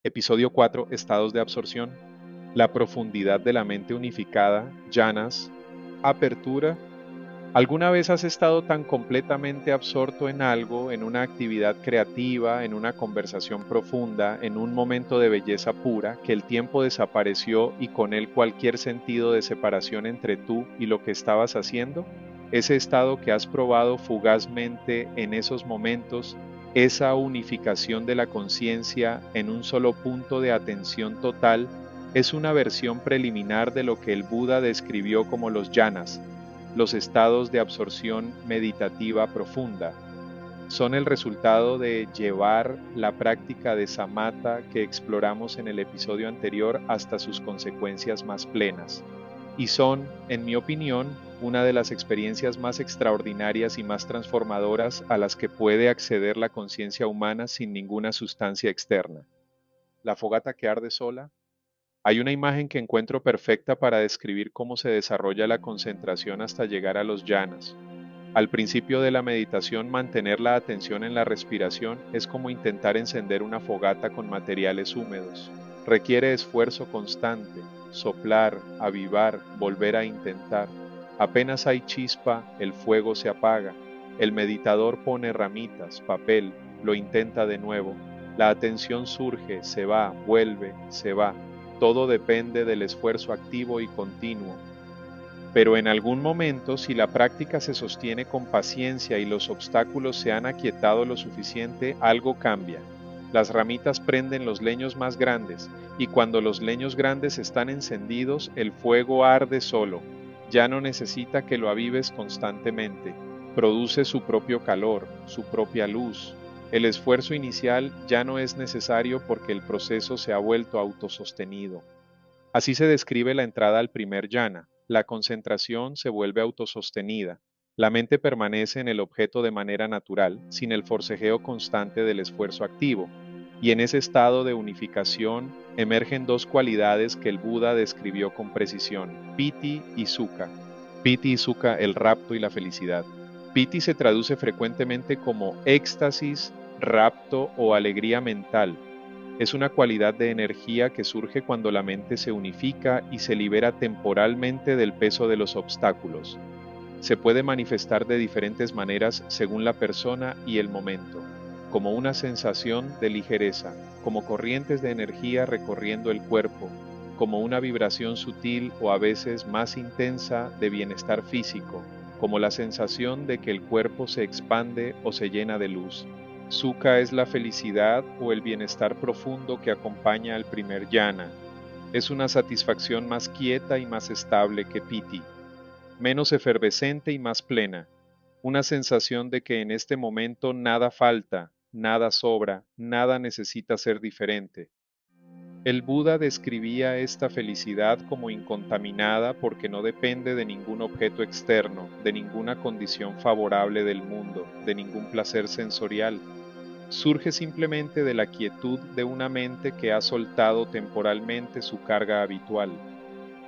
Episodio 4. Estados de absorción. La profundidad de la mente unificada, jhanas, apertura. ¿Alguna vez has estado tan completamente absorto en algo, en una actividad creativa, en una conversación profunda, en un momento de belleza pura, que el tiempo desapareció y con él cualquier sentido de separación entre tú y lo que estabas haciendo? Ese estado que has probado fugazmente en esos momentos, esa unificación de la conciencia en un solo punto de atención total, es una versión preliminar de lo que el Buda describió como los jhanas, los estados de absorción meditativa profunda. Son el resultado de llevar la práctica de samatha que exploramos en el episodio anterior hasta sus consecuencias más plenas. Y son, en mi opinión, una de las experiencias más extraordinarias y más transformadoras a las que puede acceder la conciencia humana sin ninguna sustancia externa. La fogata que arde sola. Hay una imagen que encuentro perfecta para describir cómo se desarrolla la concentración hasta llegar a los jhanas. Al principio de la meditación, mantener la atención en la respiración es como intentar encender una fogata con materiales húmedos. Requiere esfuerzo constante, soplar, avivar, volver a intentar. Apenas hay chispa, el fuego se apaga. El meditador pone ramitas, papel, lo intenta de nuevo. La atención surge, se va, vuelve, se va. Todo depende del esfuerzo activo y continuo. Pero en algún momento, si la práctica se sostiene con paciencia y los obstáculos se han aquietado lo suficiente, algo cambia. Las ramitas prenden los leños más grandes, y cuando los leños grandes están encendidos, el fuego arde solo. Ya no necesita que lo avives constantemente. Produce su propio calor, su propia luz. El esfuerzo inicial ya no es necesario porque el proceso se ha vuelto autosostenido. Así se describe la entrada al primer jhana. La concentración se vuelve autosostenida. La mente permanece en el objeto de manera natural, sin el forcejeo constante del esfuerzo activo. Y en ese estado de unificación emergen dos cualidades que el Buda describió con precisión: piti y sukha. Piti y sukha, el rapto y la felicidad. Piti se traduce frecuentemente como éxtasis, rapto o alegría mental. Es una cualidad de energía que surge cuando la mente se unifica y se libera temporalmente del peso de los obstáculos. Se puede manifestar de diferentes maneras según la persona y el momento, como una sensación de ligereza, como corrientes de energía recorriendo el cuerpo, como una vibración sutil o a veces más intensa de bienestar físico, como la sensación de que el cuerpo se expande o se llena de luz. Sukha es la felicidad o el bienestar profundo que acompaña al primer jhana. Es una satisfacción más quieta y más estable que piti, menos efervescente y más plena. Una sensación de que en este momento nada falta, nada sobra, nada necesita ser diferente. El Buda describía esta felicidad como incontaminada porque no depende de ningún objeto externo, de ninguna condición favorable del mundo, de ningún placer sensorial. Surge simplemente de la quietud de una mente que ha soltado temporalmente su carga habitual.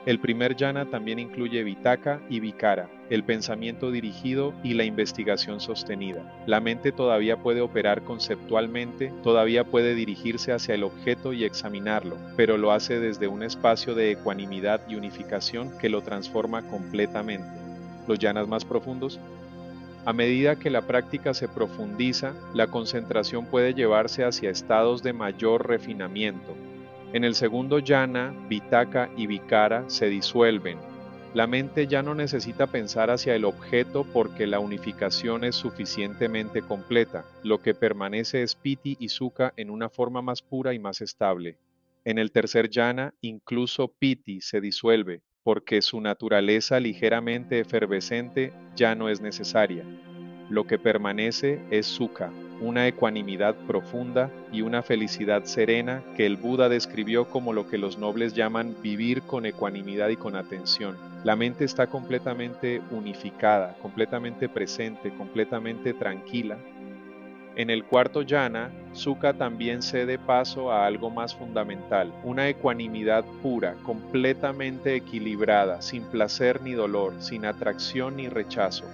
El primer jhana también incluye vitakka y vikara, el pensamiento dirigido y la investigación sostenida. La mente todavía puede operar conceptualmente, todavía puede dirigirse hacia el objeto y examinarlo, pero lo hace desde un espacio de ecuanimidad y unificación que lo transforma completamente. Los jhanas más profundos. A medida que la práctica se profundiza, la concentración puede llevarse hacia estados de mayor refinamiento. En el segundo jhana, vitakka y vikara se disuelven. La mente ya no necesita pensar hacia el objeto porque la unificación es suficientemente completa. Lo que permanece es piti y sukha en una forma más pura y más estable. En el tercer jhana, incluso piti se disuelve, porque su naturaleza ligeramente efervescente ya no es necesaria. Lo que permanece es sukha, una ecuanimidad profunda y una felicidad serena que el Buda describió como lo que los nobles llaman vivir con ecuanimidad y con atención. La mente está completamente unificada, completamente presente, completamente tranquila. En el cuarto jhana, sukha también cede paso a algo más fundamental, una ecuanimidad pura, completamente equilibrada, sin placer ni dolor, sin atracción ni rechazo.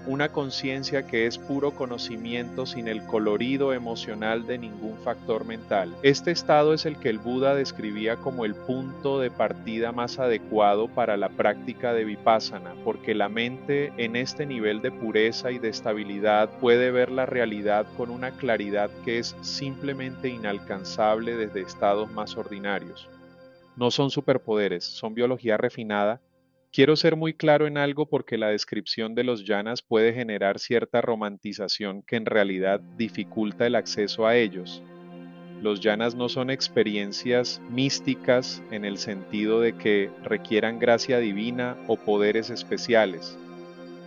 una conciencia que es puro conocimiento sin el colorido emocional de ningún factor mental. Este estado es el que el Buda describía como el punto de partida más adecuado para la práctica de vipassana, porque la mente en este nivel de pureza y de estabilidad puede ver la realidad con una claridad que es simplemente inalcanzable desde estados más ordinarios. No son superpoderes, son biología refinada. Quiero ser muy claro en algo porque la descripción de los llanas puede generar cierta romantización que en realidad dificulta el acceso a ellos. Los llanas no son experiencias místicas en el sentido de que requieran gracia divina o poderes especiales.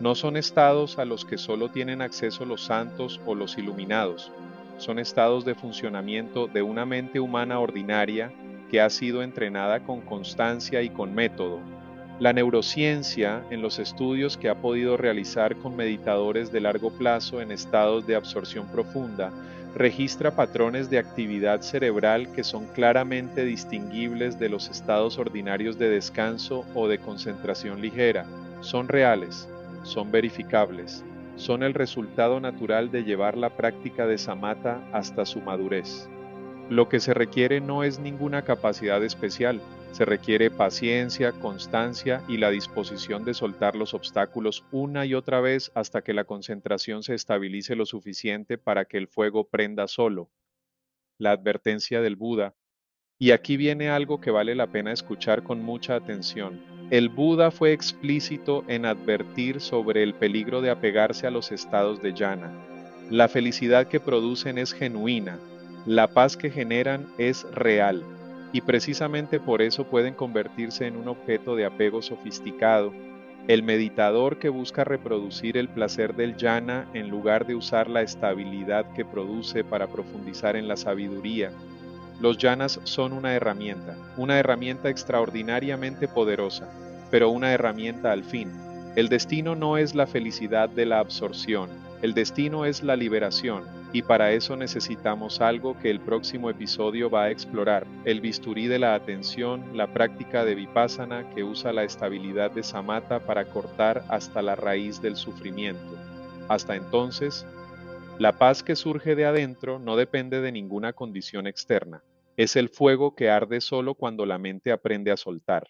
No son estados a los que solo tienen acceso los santos o los iluminados. Son estados de funcionamiento de una mente humana ordinaria que ha sido entrenada con constancia y con método. La neurociencia, en los estudios que ha podido realizar con meditadores de largo plazo en estados de absorción profunda, registra patrones de actividad cerebral que son claramente distinguibles de los estados ordinarios de descanso o de concentración ligera. Son reales, son verificables, son el resultado natural de llevar la práctica de samatha hasta su madurez. Lo que se requiere no es ninguna capacidad especial, se requiere paciencia, constancia y la disposición de soltar los obstáculos una y otra vez hasta que la concentración se estabilice lo suficiente para que el fuego prenda solo. La advertencia del Buda. Y aquí viene algo que vale la pena escuchar con mucha atención. El Buda fue explícito en advertir sobre el peligro de apegarse a los estados de jhana. La felicidad que producen es genuina, la paz que generan es real, y precisamente por eso pueden convertirse en un objeto de apego sofisticado. El meditador que busca reproducir el placer del jhana en lugar de usar la estabilidad que produce para profundizar en la sabiduría. Los llanas son una herramienta extraordinariamente poderosa, pero una herramienta al fin. El destino no es la felicidad de la absorción, el destino es la liberación, y para eso necesitamos algo que el próximo episodio va a explorar, el bisturí de la atención, la práctica de vipassana que usa la estabilidad de samatha para cortar hasta la raíz del sufrimiento. Hasta entonces, la paz que surge de adentro no depende de ninguna condición externa. Es el fuego que arde solo cuando la mente aprende a soltar.